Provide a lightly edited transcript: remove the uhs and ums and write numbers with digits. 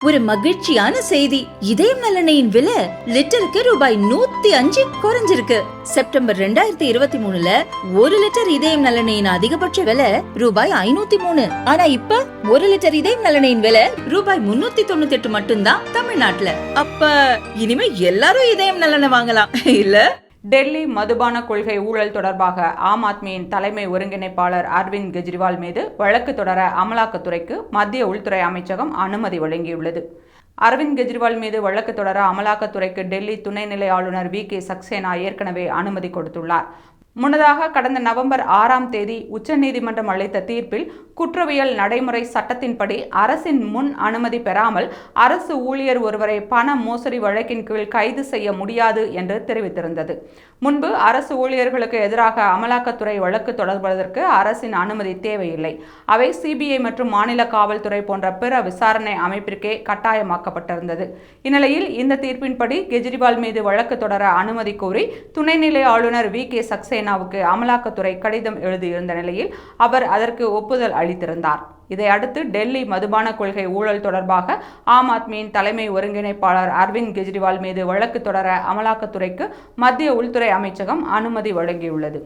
ஒரு மகிழ்ச்சியான செய்தி. இதயம் நலனையின் விலை லிட்டருக்கு ரூபாய் 105 குறைஞ்சிருக்கு. செப்டம்பர் 2023ல 1 லிட்டர் இதயம் நலனையின் அதிகபட்ச விலை ரூபாய் 503. ஆனா இப்ப 1 லிட்டர் இதயம் நலனையின் விலை ரூபாய் 398 மட்டும்தான் தமிழ்நாட்டுல. அப்ப இனிமே எல்லாரும் இதயம் நலனை வாங்கலாம் இல்ல? டெல்லி மதுபான கொள்கை ஊழல் தொடர்பாக ஆம் ஆத்மியின் தலைமை ஒருங்கிணைப்பாளர் அரவிந்த் கெஜ்ரிவால் மீது வழக்கு தொடர அமலாக்கத்துறைக்கு மத்திய உள்துறை அமைச்சகம் அனுமதி வழங்கியுள்ளது. அரவிந்த் கெஜ்ரிவால் மீது வழக்கு தொடர அமலாக்கத்துறைக்கு டெல்லி துணைநிலை ஆளுநர் வி.கே. சக்சேனா ஏற்கனவே அனுமதி கொடுத்துள்ளார். முன்னதாக கடந்த நவம்பர் 6ஆம் தேதி உச்சநீதிமன்றம் அளித்த தீர்ப்பில் குற்றவியல் நடைமுறை சட்டத்தின்படி அரசின் முன் அனுமதி பெறாமல் அரசு ஊழியர் ஒருவரை பண மோசடி வழக்கின் கீழ் கைது செய்ய முடியாது என்று தெரிவித்திருந்தது. முன்பு அரசு ஊழியர்களுக்கு எதிராக அமலாக்கத்துறை வழக்கு தொடர்வதற்கு அரசின் அனுமதி தேவையில்லை. அவை சிபிஐ மற்றும் மாநில காவல்துறை போன்ற பிற விசாரணை அமைப்பிற்கே கட்டாயமாக்கப்பட்டிருந்தது. இந்நிலையில் இந்த தீர்ப்பின்படி கெஜ்ரிவால் மீது வழக்கு தொடர அனுமதி கோரி துணைநிலை ஆளுநர் வி.கே. சக்சேனா அமலாக்கத்துறை கடிதம் எழுதியிருந்த நிலையில் அவர் அதற்கு ஒப்புதல் அளித்திருந்தார். இதையடுத்து டெல்லி மதுபான கொள்கை ஊழல் தொடர்பாக ஆம் ஆத்மியின் தலைமை ஒருங்கிணைப்பாளர் அரவிந்த் கெஜ்ரிவால் மீது வழக்கு தொடர அமலாக்கத்துறைக்கு மத்திய உள்துறை அமைச்சகம் அனுமதி வழங்கியுள்ளது.